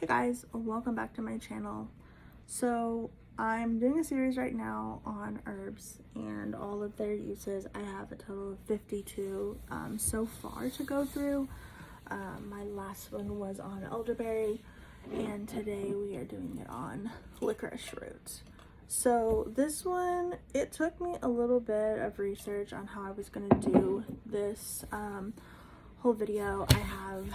Hey guys, welcome back to my channel. So I'm doing a series right now on herbs and all of their uses. I have a total of 52 so far to go through. My last one was on elderberry, and today we are doing it on licorice root. So this one, it took me a little bit of research on how I was going to do this whole video. I have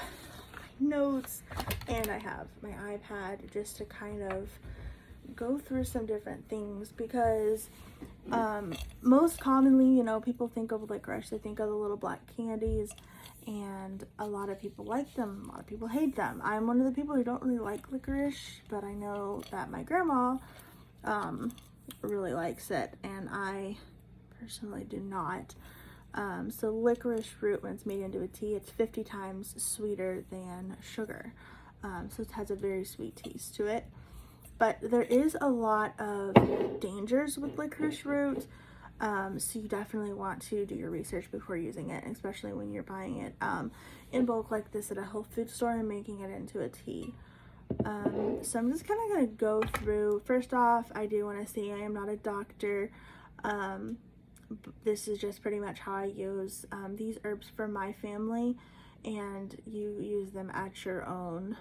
notes and I have my iPad just to kind of go through some different things, because most commonly, you know, people think of licorice, they think of the little black candies, and a lot of people like them, a lot of people hate them. I'm one of the people who don't really like licorice, but I know that my grandma really likes it, and I personally do not. So licorice root, when it's made into a tea, it's 50 times sweeter than sugar. So it has a very sweet taste to it. But there is a lot of dangers with licorice root. So you definitely want to do your research before using it, especially when you're buying it in bulk like this at a health food store and making it into a tea. So I'm just kind of going to go through. First off, I do want to say I am not a doctor. This is just pretty much how I use these herbs for my family, and you use them at your own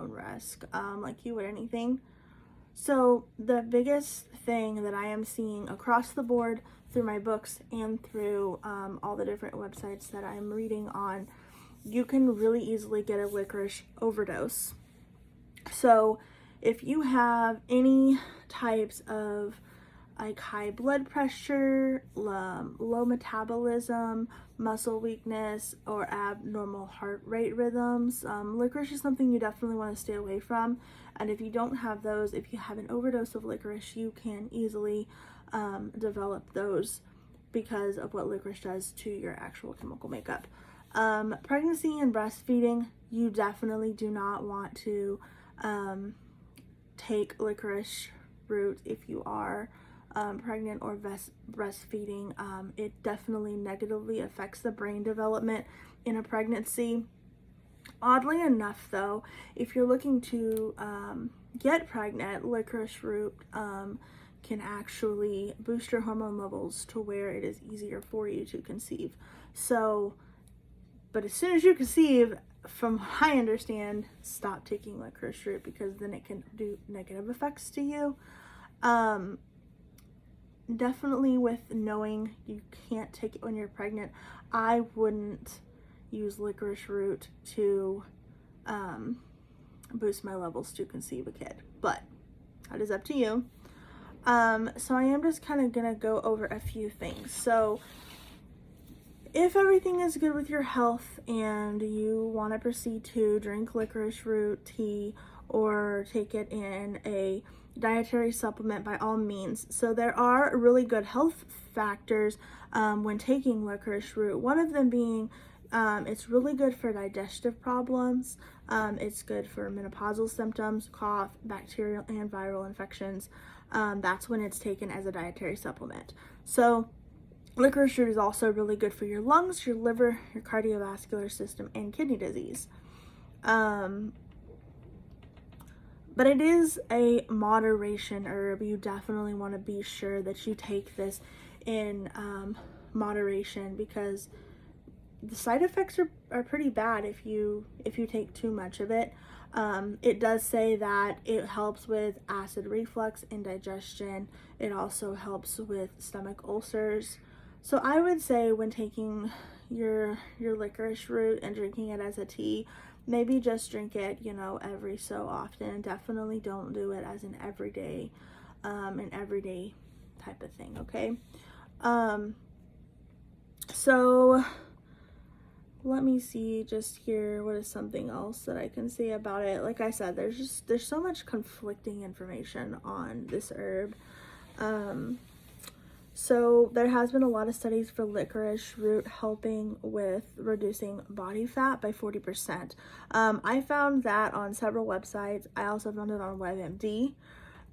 risk, like you would anything. So the biggest thing that I am seeing across the board through my books and through all the different websites that I'm reading on, you can really easily get a licorice overdose. So if you have any types of like high blood pressure, low metabolism, muscle weakness, or abnormal heart rate rhythms, licorice is something you definitely want to stay away from. And if you don't have those, if you have an overdose of licorice, you can easily develop those because of what licorice does to your actual chemical makeup. Pregnancy and breastfeeding, you definitely do not want to take licorice root if you are pregnant or breastfeeding. It definitely negatively affects the brain development in a pregnancy. Oddly enough, though, if you're looking to get pregnant, licorice root can actually boost your hormone levels to where it is easier for you to conceive. So, but as soon as you conceive, from what I understand, stop taking licorice root, because then it can do negative effects to you. Definitely with knowing you can't take it when you're pregnant, I wouldn't use licorice root to boost my levels to conceive a kid, but that is up to you. So I am just kind of gonna go over a few things. So if everything is good with your health and you want to proceed to drink licorice root tea or take it in a dietary supplement, by all means. So there are really good health factors when taking licorice root. One of them being it's really good for digestive problems. It's good for menopausal symptoms, cough, bacterial and viral infections. That's when it's taken as a dietary supplement. So licorice root is also really good for your lungs, your liver, your cardiovascular system, and kidney disease. But it is a moderation herb. You definitely want to be sure that you take this in moderation, because the side effects are pretty bad if you take too much of it. It does say that it helps with acid reflux, indigestion. It also helps with stomach ulcers. So I would say when taking your licorice root and drinking it as a tea, maybe just drink it, you know, every so often. Definitely don't do it as an everyday type of thing, okay? So let me see just here, what is something else that I can say about it? Like I said, there's so much conflicting information on this herb. So there has been a lot of studies for licorice root helping with reducing body fat by 40%. I found that on several websites. I also found it on WebMD.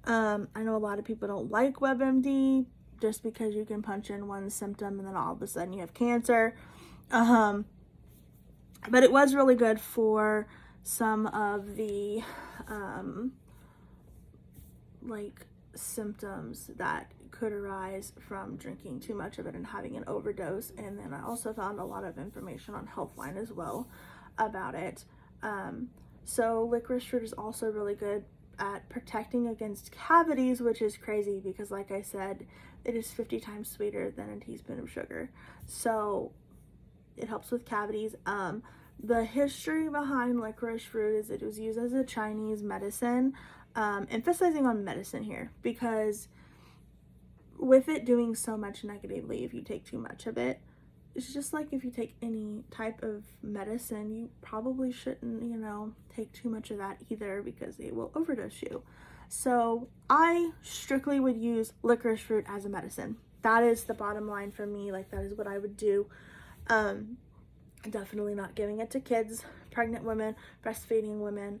I know a lot of people don't like WebMD just because you can punch in one symptom and then all of a sudden you have cancer. But it was really good for some of the like symptoms that could arise from drinking too much of it and having an overdose. And then I also found a lot of information on Healthline as well about it. So licorice fruit is also really good at protecting against cavities, which is crazy because, like I said, it is 50 times sweeter than a teaspoon of sugar. So it helps with cavities. The history behind licorice fruit is it was used as a Chinese medicine, emphasizing on medicine here, because with it doing so much negatively if you take too much of it, it's just like if you take any type of medicine, you probably shouldn't, you know, take too much of that either because it will overdose you. So I strictly would use licorice fruit as a medicine. That is the bottom line for me. Like, that is what I would do. Definitely not giving it to kids, pregnant women, breastfeeding women.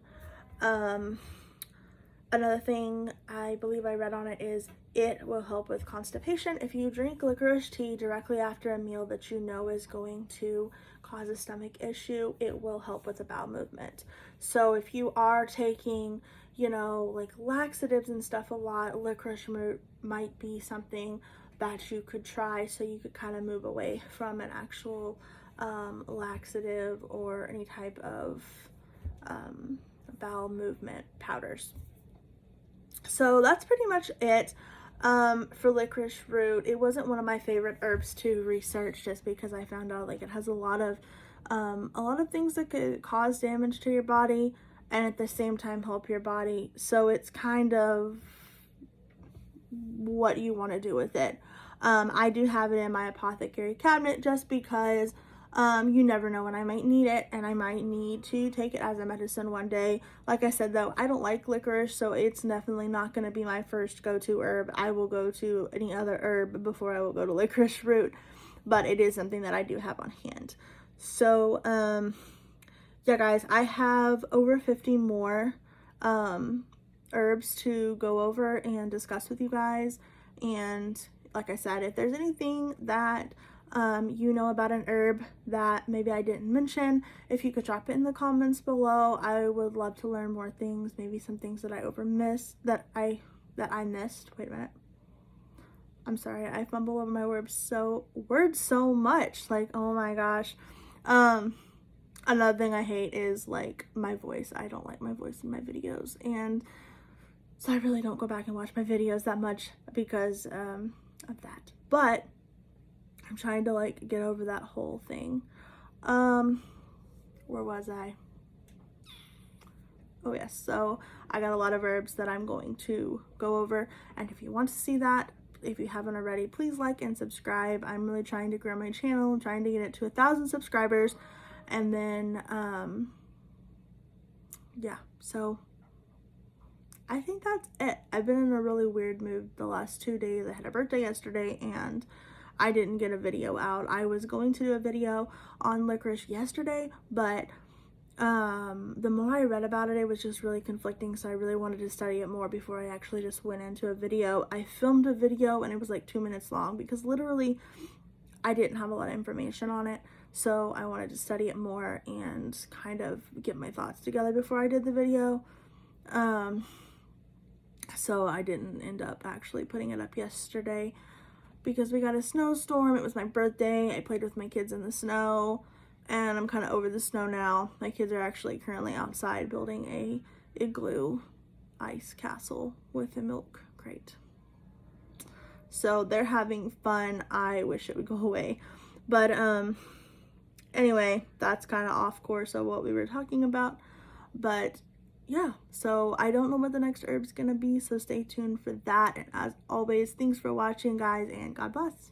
Another thing I believe I read on it is it will help with constipation. If you drink licorice tea directly after a meal that you know is going to cause a stomach issue, it will help with the bowel movement. So if you are taking, you know, like laxatives and stuff a lot, licorice root might be something that you could try, so you could kind of move away from an actual laxative or any type of bowel movement powders. So that's pretty much it for licorice root. It wasn't one of my favorite herbs to research just because I found out like it has a lot of things that could cause damage to your body and at the same time help your body. So it's kind of what you want to do with it. I do have it in my apothecary cabinet just because you never know when I might need it, and I might need to take it as a medicine one day. Like I said though, I don't like licorice, so it's definitely not going to be my first go-to herb. I will go to any other herb before I will go to licorice root, but it is something that I do have on hand. So yeah guys, I have over 50 more herbs to go over and discuss with you guys. And like I said, if there's anything that you know about an herb that maybe I didn't mention, if you could drop it in the comments below. I would love to learn more things, maybe some things that I missed. Wait a minute, I'm sorry, I fumble over my words so much, like, oh my gosh. Another thing I hate is like my voice. I don't like my voice in my videos, and so I really don't go back and watch my videos that much because of that. But I'm trying to like get over that whole thing. Where was I? Oh yes, so I got a lot of herbs that I'm going to go over, and if you want to see that, if you haven't already, please like and subscribe. I'm really trying to grow my channel. I'm trying to get it to 1,000 subscribers, and then yeah, so I think that's it. I've been in a really weird mood the last 2 days. I had a birthday yesterday and I didn't get a video out. I was going to do a video on licorice yesterday, but the more I read about it, it was just really conflicting, so I really wanted to study it more before I actually just went into a video. I filmed a video and it was like 2 minutes long because literally I didn't have a lot of information on it, so I wanted to study it more and kind of get my thoughts together before I did the video. So I didn't end up actually putting it up yesterday because we got a snowstorm. It was my birthday. I played with my kids in the snow, and I'm kind of over the snow now. My kids are actually currently outside building a igloo ice castle with a milk crate. So they're having fun. I wish it would go away. But anyway, that's kind of off course of what we were talking about. But yeah, so I don't know what the next herb's gonna be, so stay tuned for that. And as always, thanks for watching guys, and God bless.